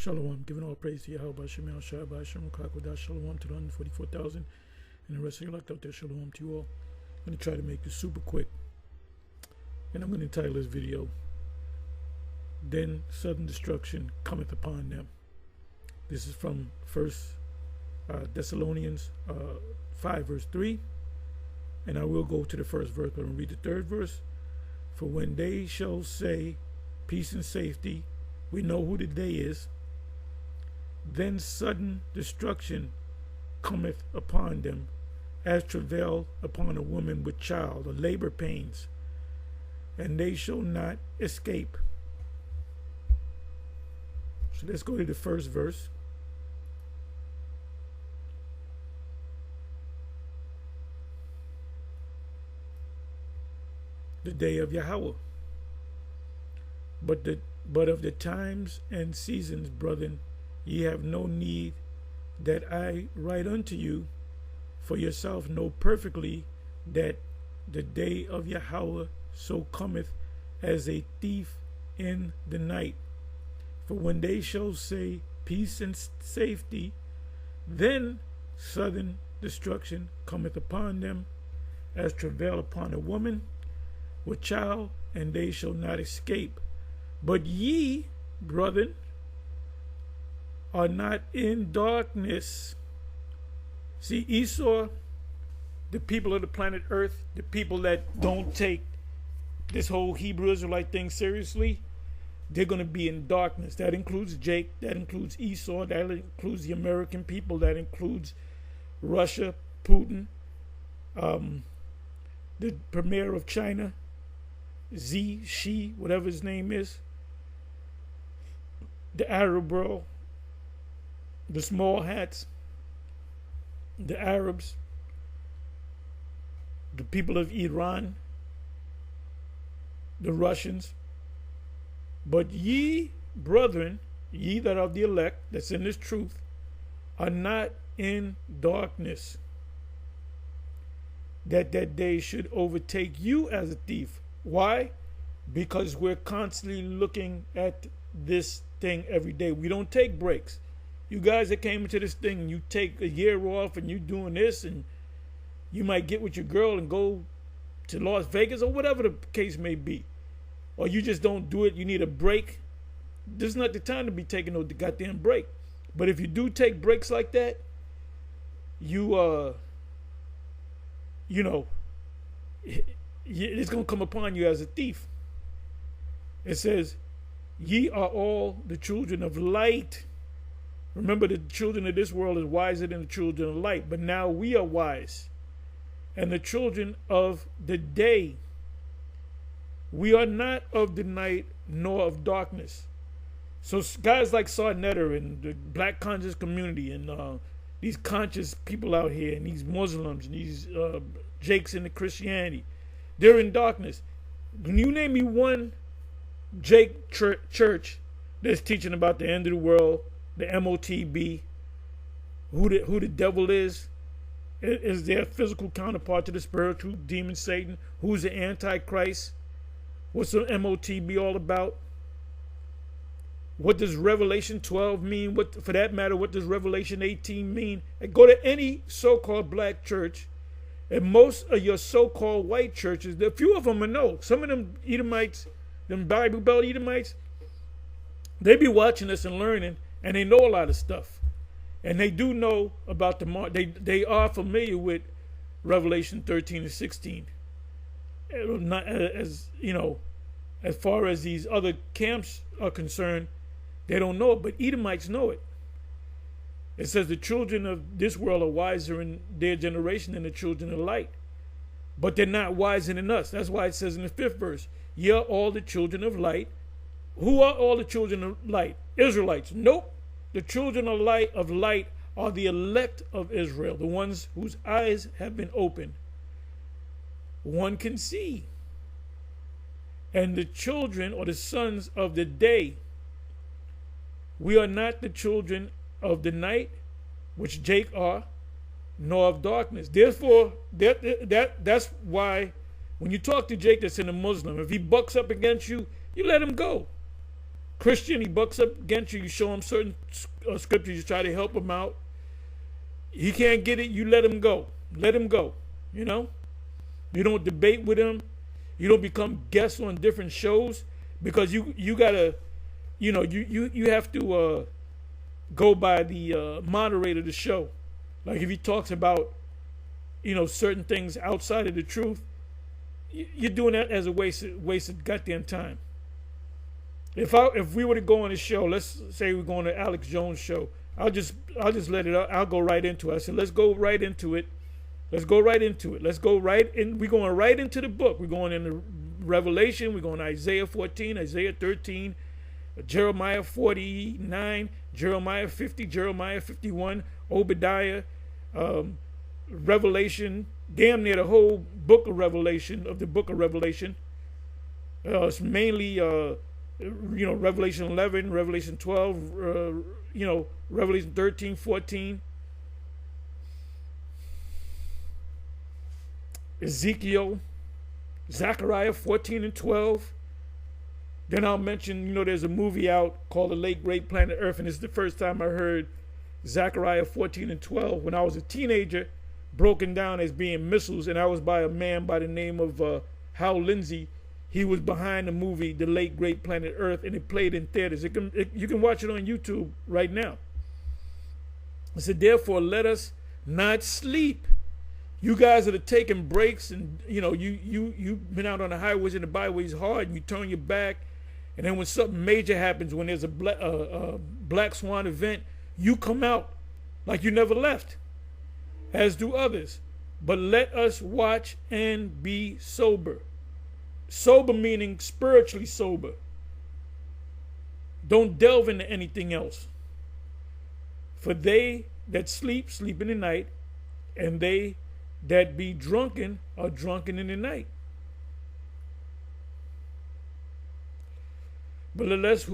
Shalom. Giving all praise to Yahweh, Shem Shai, Shem Kakodah. Shalom to the 144,000 and the rest of you elect out there. Shalom to you all. I'm going to try to make this super quick. And I'm going to title this video, Then Sudden Destruction Cometh Upon Them. This is from 1 Thessalonians 5 verse 3. And I will go to the first verse, but I'm going to read the third verse. For when they shall say peace and safety, we know who the day is, then sudden destruction cometh upon them, as travail upon a woman with child, or labor pains, and they shall not escape. So let's go to the first verse. The day of Yahweh. But of the times and seasons, brethren, ye have no need that I write unto you, for yourself know perfectly that the day of Yahweh so cometh as a thief in the night. For when they shall say peace and safety, then sudden destruction cometh upon them, as travail upon a woman with child, and they shall not escape. But ye, brethren, are not in darkness. See, Esau, the people of the planet Earth, the people that don't take this whole Hebrew Israelite thing seriously, they're going to be in darkness. That includes Jake, that includes Esau, that includes the American people, that includes Russia, Putin, the premier of China, Xi, whatever his name is, the Arab world, the small hats, the Arabs, the people of Iran, the Russians. But ye, brethren, ye that are the elect, that's in this truth, are not in darkness, that day should overtake you as a thief. Why? Because we're constantly looking at this thing every day. We don't take breaks. You guys that came into this thing, you take a year off and you doing this, and you might get with your girl and go to Las Vegas or whatever the case may be. Or you just don't do it. You need a break. This is not the time to be taking no goddamn break. But if you do take breaks like that, it's going to come upon you as a thief. It says, ye are all the children of light. Remember, the children of this world is wiser than the children of light. But now we are wise. And the children of the day. We are not of the night nor of darkness. So guys like Sarnetter and the black conscious community and these conscious people out here and these Muslims and these Jakes in the Christianity, they're in darkness. Can you name me one Jake church that's teaching about the end of the world, the MOTB, who the devil is their physical counterpart to the spiritual demon Satan, who's the Antichrist? What's the MOTB all about? What does Revelation 12 mean? What, for that matter, what does Revelation 18 mean? And go to any so-called black church, and most of your so-called white churches, a few of them I know. Some of them Edomites, them Bible Belt Edomites, they be watching us and learning, and they know a lot of stuff. And they do know about the mark. They are familiar with Revelation 13 and 16. Not as as far as these other camps are concerned, they don't know it, but Edomites know it. It says the children of this world are wiser in their generation than the children of light, but they're not wiser than us. That's why it says in the 5th verse, ye are all the children of light. Who are all the children of light? Israelites. Nope. The children of light are the elect of Israel, the ones whose eyes have been opened. One can see. And the children or the sons of the day, we are not the children of the night, which Jake are, nor of darkness. Therefore, that's why when you talk to Jake that's in a Muslim, if he bucks up against you, you let him go. Christian, he bucks up against you. You show him certain scriptures. You try to help him out. He can't get it. You let him go. Let him go. You know. You don't debate with him. You don't become guests on different shows because you gotta, you have to go by the moderator of the show. Like if he talks about, certain things outside of the truth, you're doing that as a waste of goddamn time. If we were to go on a show, let's say we're going to Alex Jones' show, I'll just let it out. I'll go right into it. I said, let's go right into it. Let's go right into it. Let's go right in. We're going right into the book. We're going into Revelation. We're going to Isaiah 14, Isaiah 13, Jeremiah 49, Jeremiah 50, Jeremiah 51, Obadiah, Revelation, damn near the whole book of Revelation, It's mainly, Revelation 11, Revelation 12, Revelation 13, 14. Ezekiel, Zechariah 14 and 12. Then I'll mention, there's a movie out called The Late Great Planet Earth, and it's the first time I heard Zechariah 14 and 12 when I was a teenager, broken down as being missiles, and I was by a man by the name of Hal Lindsey. He was behind the movie The Late Great Planet Earth, and it played in theaters. You can watch it on YouTube right now. I said, therefore, let us not sleep. You guys that are taking breaks and, you've been out on the highways and the byways hard and you turn your back. And then when something major happens, when there's a Black Swan event, you come out like you never left, as do others. But let us watch and be sober. Sober meaning spiritually sober. Don't delve into anything else. For they that sleep, sleep in the night, and they that be drunken are drunken in the night. But let us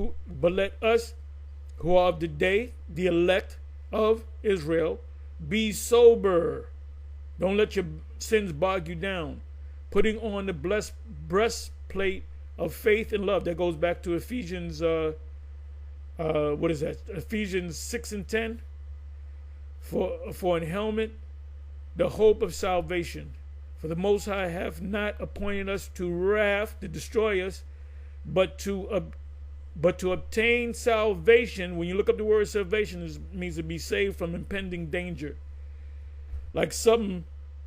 who are of the day, the elect of Israel, be sober. Don't let your sins bog you down. Putting on the breastplate of faith and love. That goes back to Ephesians, Ephesians 6 and 10. For an helmet, the hope of salvation. For the Most High hath not appointed us to wrath to destroy us, but to obtain salvation. When you look up the word salvation, it means to be saved from impending danger. Like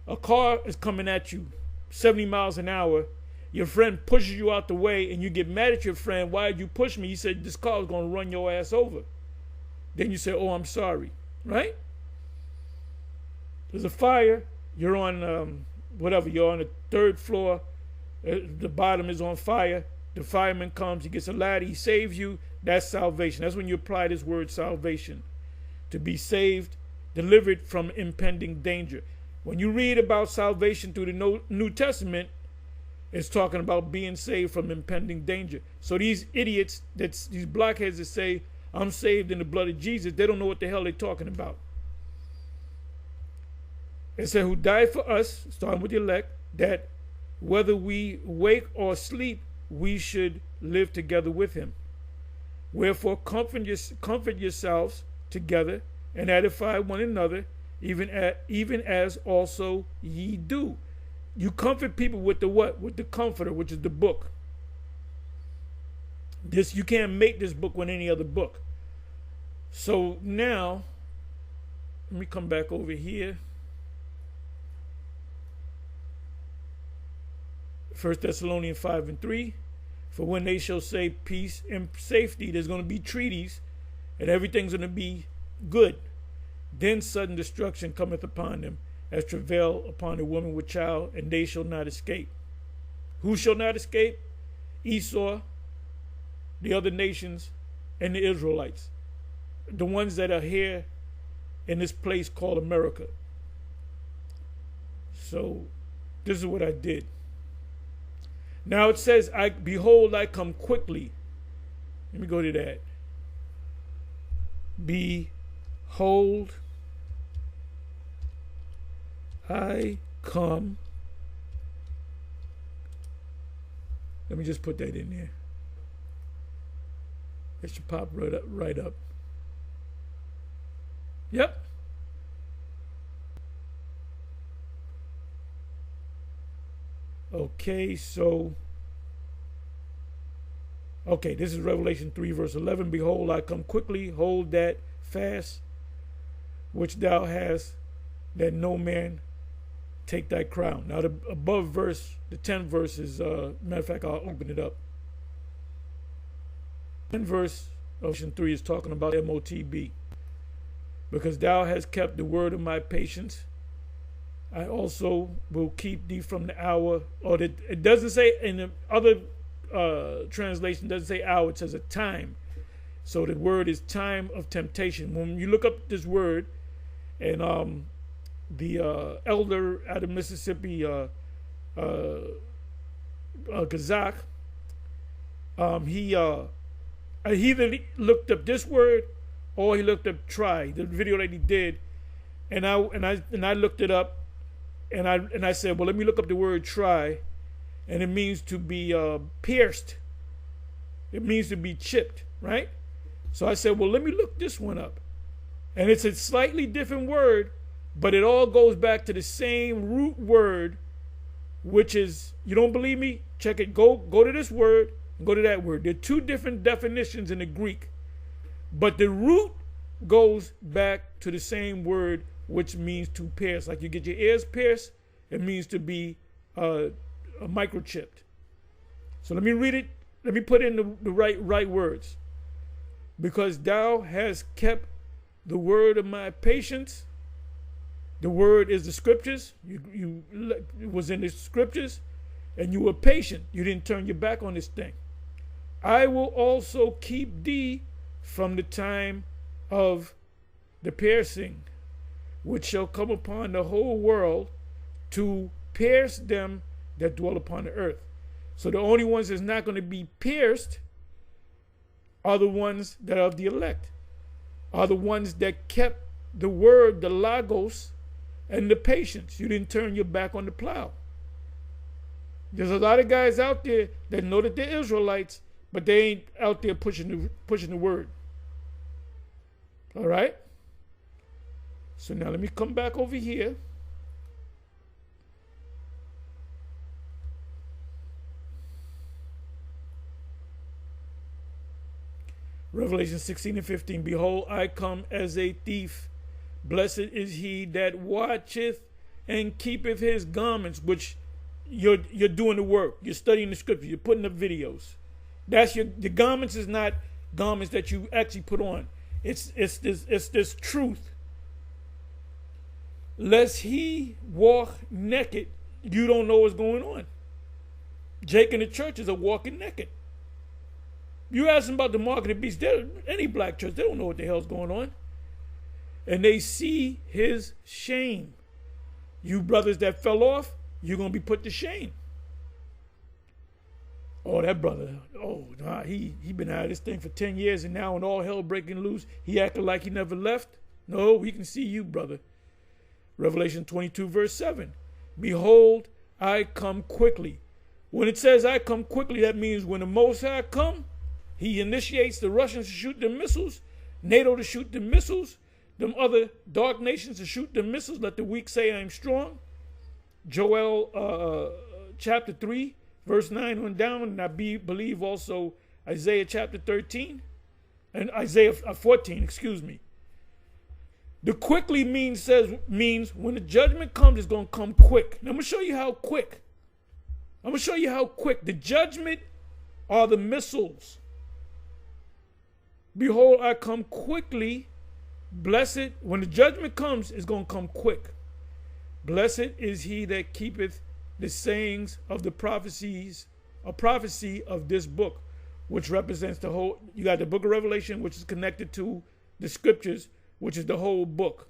a car is coming at you 70 miles an hour. Your friend pushes you out the way and you get mad at your friend. Why did you push me? He said, this car is going to run your ass over. Then you say, oh, I'm sorry. Right? There's a fire. You're on you're on the third floor. The bottom is on fire. The fireman comes. He gets a ladder. He saves you. That's salvation. That's when you apply this word salvation. To be saved, delivered from impending danger. When you read about salvation through the New Testament, it's talking about being saved from impending danger. So these idiots, these blockheads that say, I'm saved in the blood of Jesus, they don't know what the hell they're talking about. It said, who died for us, starting with the elect, that whether we wake or sleep, we should live together with him. Wherefore comfort yourselves together and edify one another, even as also ye do. You comfort people with the what? With the comforter, which is the book. You can't make this book with any other book. So now, let me come back over here. 1 Thessalonians 5 and 3. For when they shall say peace and safety, there's going to be treaties and everything's going to be good. Then sudden destruction cometh upon them, as travail upon a woman with child, and they shall not escape. Who shall not escape? Esau, the other nations, and the Israelites. The ones that are here in this place called America. So this is what I did. Now it says, behold, I come quickly. Let me go to that. Behold, I come. Let me just put that in there. It should pop right up. Right up. Yep. Okay, so okay, this is Revelation 3, verse 11. Behold, I come quickly, hold that fast which thou hast, that no man take thy crown. Now the above verse, the 10th verse is, matter of fact, I'll open it up. 10th verse of Revelation 3 is talking about MOTB. Because thou hast kept the word of my patience, I also will keep thee from the hour. Or it doesn't say in the other translation, doesn't say hour, it says a time. So the word is time of temptation. When you look up this word, and the elder out of Mississippi, Kazakh, he either looked up this word or he looked up try, the video that he did, and I looked it up, and I said, well, let me look up the word try, and it means to be pierced. It means to be chipped, right? So I said, well, let me look this one up. And it's a slightly different word, but it all goes back to the same root word, which is, you don't believe me? Check it. Go to this word and go to that word. There are two different definitions in the Greek, but the root goes back to the same word, which means to pierce. Like you get your ears pierced, it means to be microchipped. So let me read it. Let me put in the right words. Because thou hast kept the word of my patience. The word is the scriptures. It was in the scriptures, and you were patient. You didn't turn your back on this thing. I will also keep thee from the time of the piercing, which shall come upon the whole world to pierce them that dwell upon the earth. So the only ones that's not going to be pierced are the ones that are of the elect, are the ones that kept the word, the logos, and the patience. You didn't turn your back on the plow. There's a lot of guys out there that know that they're Israelites, but they ain't out there pushing the word. All right? So now let me come back over here. Revelation 16 and 15. Behold, I come as a thief. Blessed is he that watcheth and keepeth his garments, which you're doing the work. You're studying the scripture. You're putting up videos. The garments is not garments that you actually put on. It's this truth. Lest he walk naked, you don't know what's going on. Jake and the churches are walking naked. You ask them about the mark of the beast, any black church, they don't know what the hell's going on. And they see his shame. You brothers that fell off, you're going to be put to shame. Oh, that brother, he been out of this thing for 10 years, and now when all hell breaking loose, he acting like he never left. No, we can see you, brother. Revelation 22, verse 7. Behold, I come quickly. When it says I come quickly, that means when the Most High come, he initiates the Russians to shoot the missiles, NATO to shoot the missiles, them other dark nations to shoot the missiles. Let the weak say I am strong. Joel chapter 3, verse 9 on down, and I believe also Isaiah chapter 13 and Isaiah 14, excuse me. The quickly means when the judgment comes, it's going to come quick. Now I'm going to show you how quick. The judgment are the missiles. Behold, I come quickly. Blessed, when the judgment comes, it's going to come quick. Blessed is he that keepeth the sayings of the prophecy of this book, which represents the whole. You got the book of Revelation, which is connected to the scriptures, which is the whole book.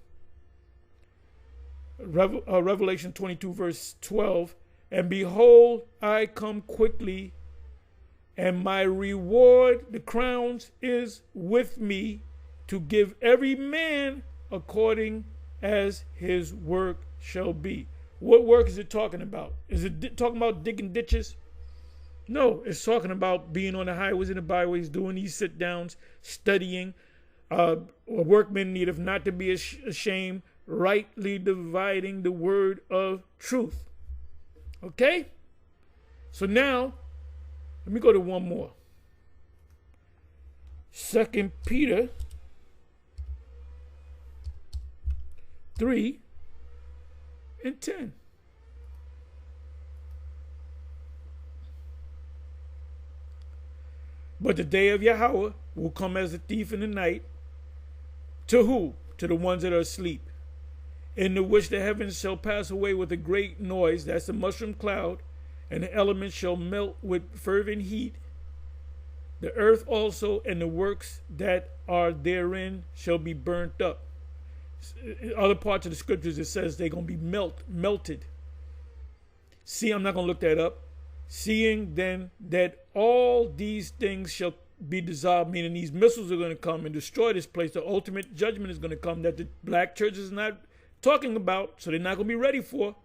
Revelation 22, verse 12. And behold, I come quickly, and my reward, the crowns, is with me, to give every man according as his work shall be. What work is it talking about? Is it talking about digging ditches? No, it's talking about being on the highways and the byways, doing these sit downs, studying. A workman needeth not to be ashamed, rightly dividing the word of truth. Okay? So now, let me go to one more. 2 Peter 3:10. But the day of Yahweh will come as a thief in the night. To who? To the ones that are asleep. In the which the heavens shall pass away with a great noise, that's the mushroom cloud, and the elements shall melt with fervent heat. The earth also and the works that are therein shall be burnt up. In other parts of the scriptures, it says they're going to be melted. See, I'm not going to look that up. Seeing then that all these things shall be dissolved, meaning these missiles are going to come and destroy this place. The ultimate judgment is going to come that the black church is not talking about, so they're not going to be ready for.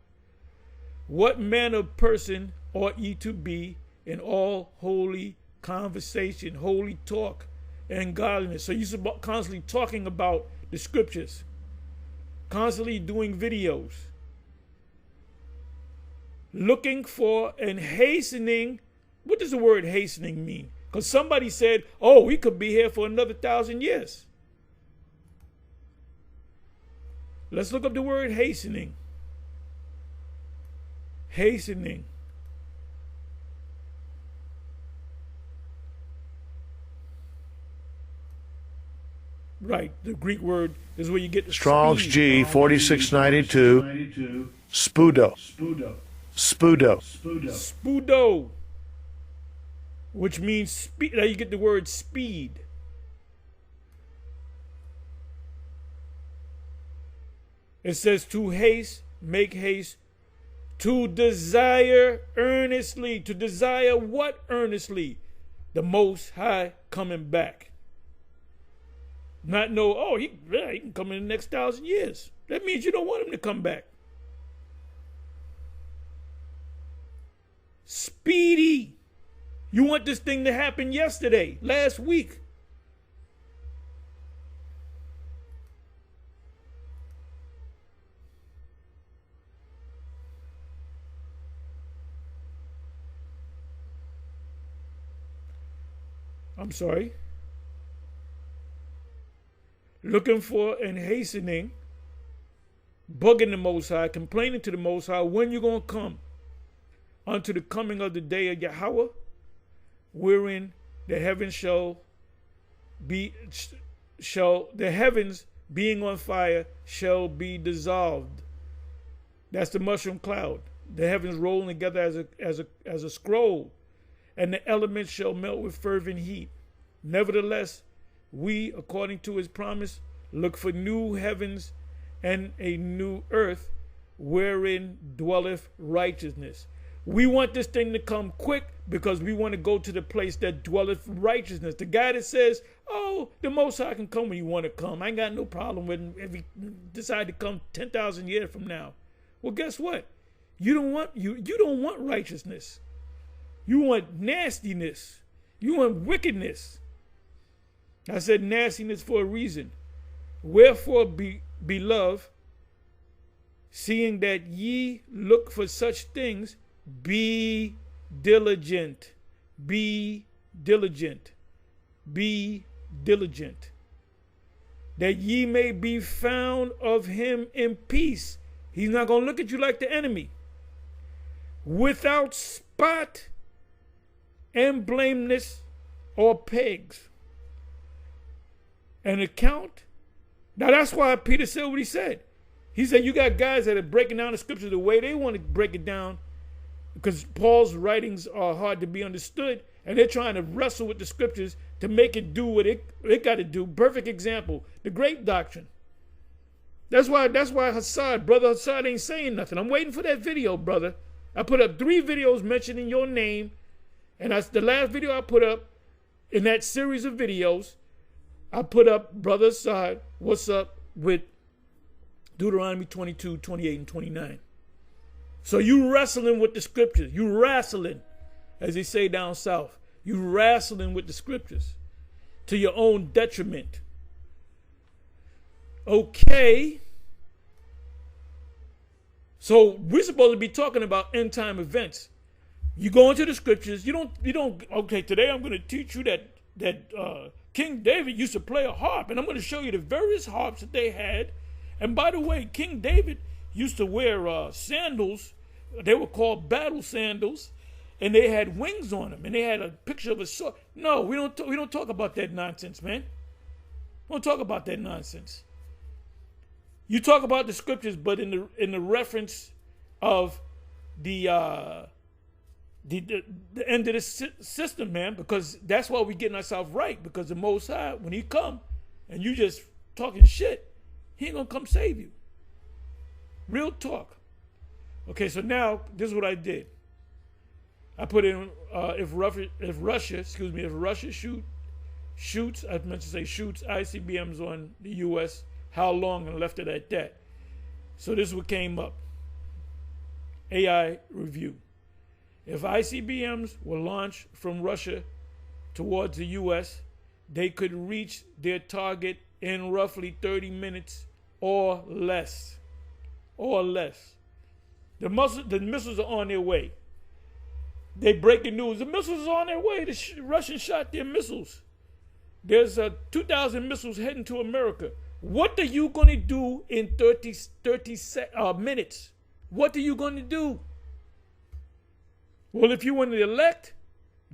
What manner of person ought ye to be in all holy conversation, holy talk, and godliness? So you're constantly talking about the scriptures, constantly doing videos, looking for and hastening. What does the word hastening mean? Because somebody said, oh, we could be here for another 1,000 years. Let's look up the word hastening. Hastening. Right, the Greek word is where you get the Strong's speed. G 4692. Spudo. Spudo, which means speed. Now you get the word speed. It says to haste, make haste, to desire earnestly. To desire what earnestly? The Most High coming back. Not know, oh, he can come in the next 1,000 years. That means you don't want him to come back. Speedy. You want this thing to happen yesterday, last week. I'm sorry. Looking for and hastening, bugging the Most High, complaining to the Most High, when you going to come? Unto the coming of the day of Yahweh, wherein the heavens the heavens being on fire shall be dissolved. That's the mushroom cloud. The heavens rolling together as a scroll, and the elements shall melt with fervent heat. Nevertheless, we, according to his promise, look for new heavens and a new earth, wherein dwelleth righteousness. We want this thing to come quick because we want to go to the place that dwelleth righteousness. The guy that says, oh, the Most High can come when you want to come. I ain't got no problem with him if he decide to come 10,000 years from now. Well, guess what? You don't want righteousness. You want nastiness. You want wickedness. I said nastiness for a reason. Wherefore, beloved, seeing that ye look for such things, be diligent. Be diligent. Be diligent. That ye may be found of him in peace. He's not going to look at you like the enemy. Without spot and blameless or pegs. An account. Now that's why Peter said what he said. He said you got guys that are breaking down the scriptures the way they want to break it down, because Paul's writings are hard to be understood, and they're trying to wrestle with the scriptures to make it do what it got to do. Perfect example, the grape doctrine. That's why Brother Hassad ain't saying nothing. I'm waiting for that video, brother. I put up 3 videos mentioning your name, and that's the last video I put up in that series of videos. I put up, Brother Hassad, what's up with Deuteronomy 22, 28, and 29. So you wrestling with the scriptures. You wrestling. as they say down south. You wrestling with the scriptures to your own detriment. Okay. So we're supposed to be talking about end time events. You go into the scriptures. You don't. Okay, today I'm going to teach you that King David used to play a harp, and I'm going to show you the various harps that they had. And by the way, King David used to wear sandals. They were called battle sandals, and they had wings on them, and they had a picture of a sword. No, we don't talk about that nonsense, man. We don't talk about that nonsense. You talk about the scriptures, but in the reference of the end of the system, man, because that's why we're getting ourselves right. Because the Most High, when He come, and you just talking shit, He ain't gonna come save you. Real talk. Okay, so now this is what I did. I put in if Russia shoots, I meant to say shoots ICBMs on the U.S. How long, and left it at that. So this is what came up. AI review. If ICBMs were launched from Russia towards the U.S., they could reach their target in roughly 30 minutes or less. Or less. The missiles are on their way. They breaking news. The missiles are on their way. The Russians shot their missiles. There's 2,000 missiles heading to America. What are you going to do in 30 minutes? What are you going to do? Well, if you want to elect,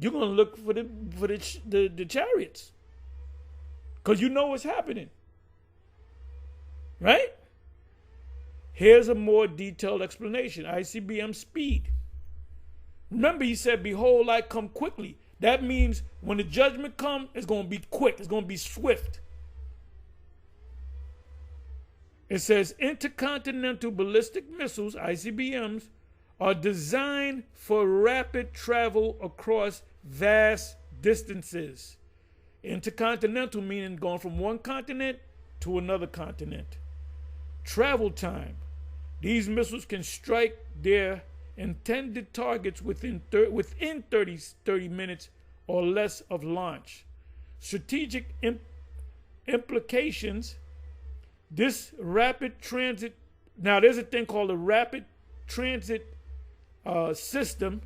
you're going to look for the chariots. Because you know what's happening. Right? Here's a more detailed explanation. ICBM speed. Remember, He said, behold, I come quickly. That means when the judgment comes, it's going to be quick. It's going to be swift. It says intercontinental ballistic missiles, ICBMs, are designed for rapid travel across vast distances. Intercontinental meaning going from one continent to another continent. Travel time. These missiles can strike their intended targets within 30 minutes or less of launch. Strategic implications. This rapid transit, now there's a thing called a rapid transit system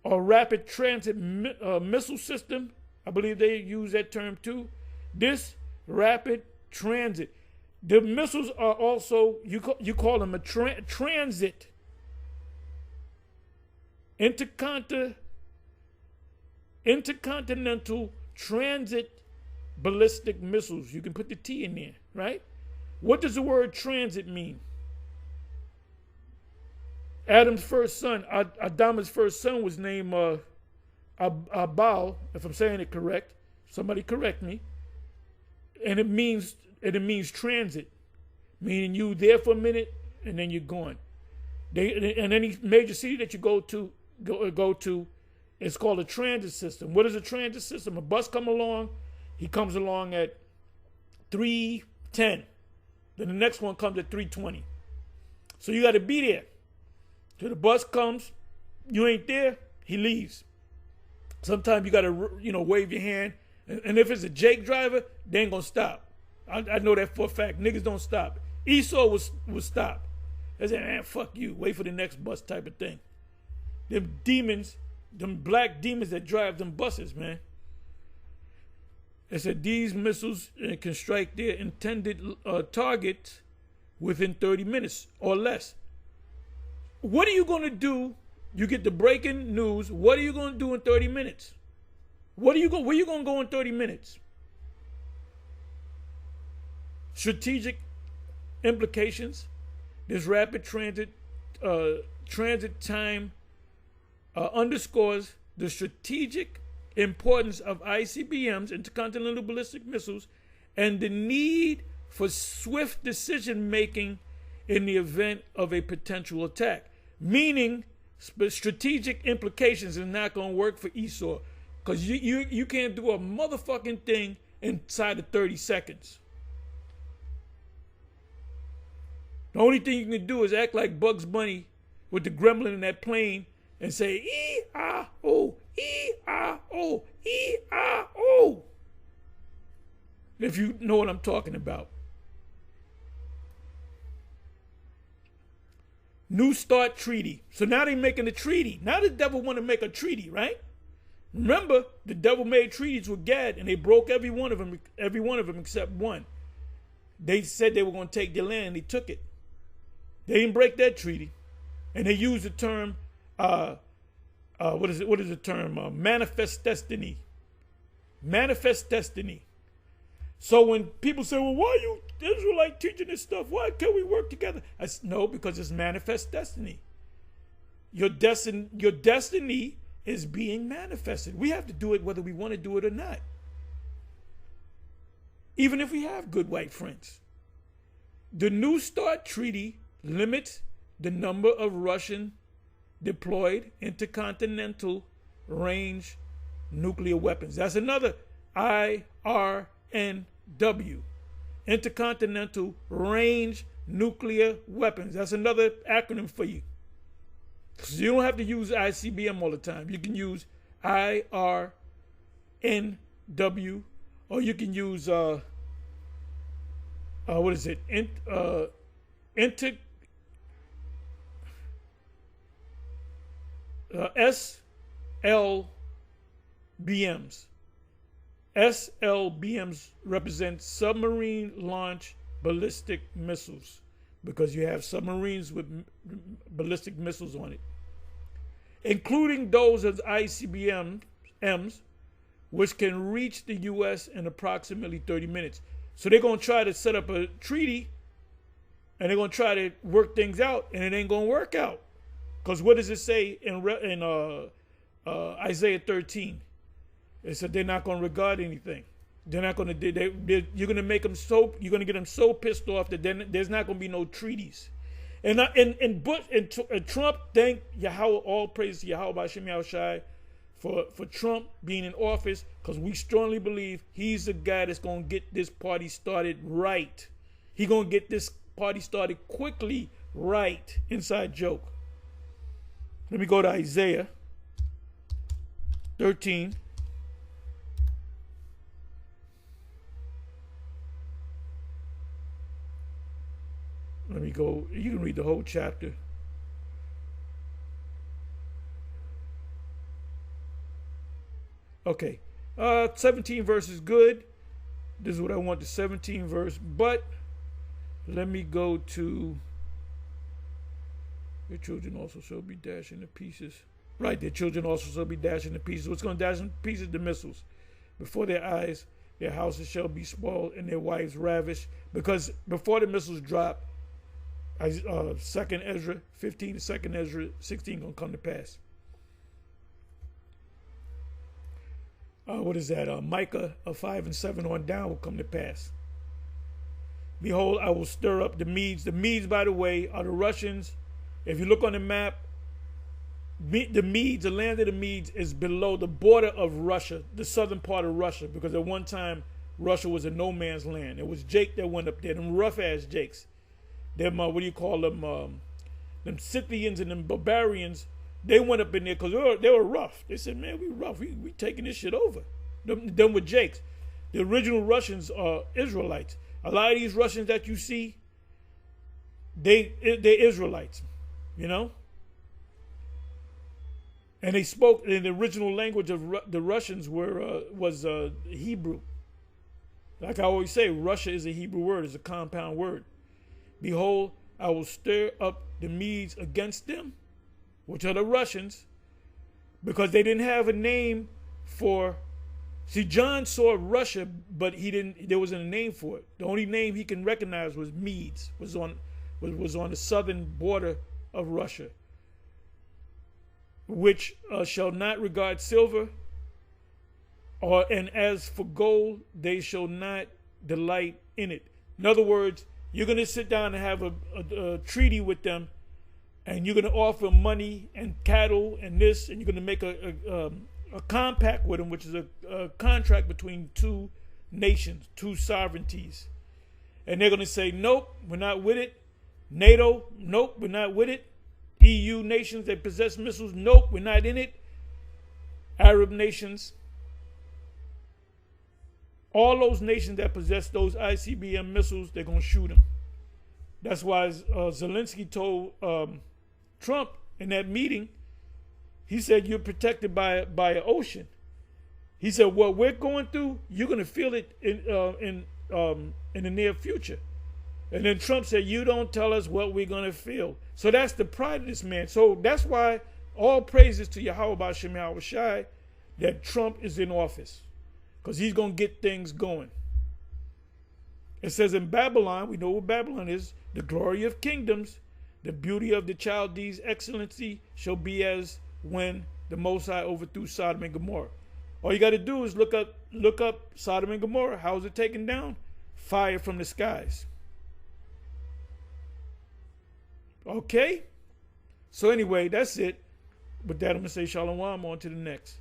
or rapid transit missile system. I believe they use that term too. This rapid transit. The missiles are also, you call them a transit. Intercontinental transit ballistic missiles. You can put the T in there, right? What does the word transit mean? Adam's first son was named Abal, if I'm saying it correct. Somebody correct me. And it means transit, meaning you there for a minute and then you're gone. And any major city that you go to, it's called a transit system. What is a transit system? A bus come along, he comes along at 3:10. Then the next one comes at 3:20. So you got to be there. So the bus comes, you ain't there, he leaves. Sometimes you got to, wave your hand. And if it's a Jake driver, they ain't going to stop. I know that for a fact. Niggas don't stop. Esau would stop. They say, man, fuck you. Wait for the next bus type of thing. Them demons, them black demons that drive them buses, man. It said these missiles can strike their intended targets within 30 minutes or less. What are you going to do? You get the breaking news. What are you going to do in 30 minutes? Where you going to go in 30 minutes? Strategic implications. This rapid transit time underscores the strategic importance of ICBMs, intercontinental ballistic missiles, and the need for swift decision making in the event of a potential attack. Meaning, strategic implications is not going to work for Esau, because you can't do a motherfucking thing inside of 30 seconds. The only thing you can do is act like Bugs Bunny with the gremlin in that plane and say E-I-O, E-I-O, E-I-O. If you know what I'm talking about. New START treaty. So now they're making a treaty. Now the devil want to make a treaty, right? Remember, the devil made treaties with Gad, and they broke every one of them except one. They said they were going to take their land, and they took it. They didn't break that treaty. And they used the term, what is the term? Manifest destiny. Manifest destiny. So when people say, well, why are you Israelite teaching this stuff? Why can't we work together? I said, no, because it's manifest destiny. Your destiny is being manifested. We have to do it whether we want to do it or not. Even if we have good white friends. The New START treaty limits the number of Russian deployed intercontinental range nuclear weapons. That's another IRNW. Intercontinental range nuclear weapons. That's another acronym for you. So you don't have to use ICBM all the time. You can use IRNW, or you can use what is it? SLBMs. SLBMs represent submarine launch ballistic missiles, because you have submarines with ballistic missiles on it, including those of ICBMs, which can reach the U.S. in approximately 30 minutes. So they're going to try to set up a treaty, and they're going to try to work things out, and it ain't going to work out. Because what does it say in Isaiah 13? It said they're not going to regard anything. They're not going to. You're going to make them so. You're going to get them so pissed off that there's not going to be no treaties. And Trump, thank Yahweh, all praise to Yahweh Hashem Yahushai for Trump being in office, because we strongly believe he's the guy that's going to get this party started right. He's going to get this party started quickly right. Inside joke. Let me go to Isaiah 13. Let me go. You can read the whole chapter. Okay. 17 verse is good. This is what I want, the 17 verse. But let me go to your children also shall be dashed into pieces. Right, their children also shall be dashed into pieces. What's going to dash into pieces? The missiles. Before their eyes, their houses shall be spoiled and their wives ravished. Because before the missiles drop, 2nd Ezra 15 to 2nd Ezra 16 going to come to pass. What is that? Micah 5 and 7 on down will come to pass. Behold, I will stir up the Medes. The Medes, by the way, are the Russians. If you look on the map, the Medes, the land of the Medes, is below the border of Russia, the southern part of Russia, because at one time Russia was a no man's land. It was Jake that went up there, them rough ass Jakes. Them, what do you call them? Them Scythians and them barbarians. They went up in there because they were rough. They said, man, we rough. We taking this shit over. Them with Jakes. The original Russians are Israelites. A lot of these Russians that you see, they're Israelites, you know? And they spoke in the original language of the Russians was Hebrew. Like I always say, Russia is a Hebrew word. It's a compound word. Behold, I will stir up the Medes against them, which are the Russians, because they didn't have a name for. See, John saw Russia, but he didn't. There wasn't a name for it. The only name he can recognize was Medes. Was on the southern border of Russia, which shall not regard silver, and as for gold, they shall not delight in it. In other words, you're going to sit down and have a treaty with them, and you're going to offer money and cattle and this, and you're going to make a compact with them, which is a contract between two nations, two sovereignties. And they're going to say, nope, we're not with it. NATO, nope, we're not with it. EU nations that possess missiles? Nope, we're not in it. Arab nations. All those nations that possess those ICBM missiles, they're going to shoot them. That's why Zelensky told Trump in that meeting, he said, you're protected by an ocean. He said, what we're going through, you're going to feel it in the near future. And then Trump said, you don't tell us what we're going to feel. So that's the pride of this man. So that's why all praises to Yahweh B'Shem Yahweh Shai that Trump is in office. Because he's going to get things going. It says in Babylon, we know what Babylon is, the glory of kingdoms, the beauty of the Chaldees' excellency shall be as when the Most High overthrew Sodom and Gomorrah. All you got to do is look up Sodom and Gomorrah. How was it taken down? Fire from the skies. Okay? So anyway, that's it. With that, I'm going to say shalom. On to the next.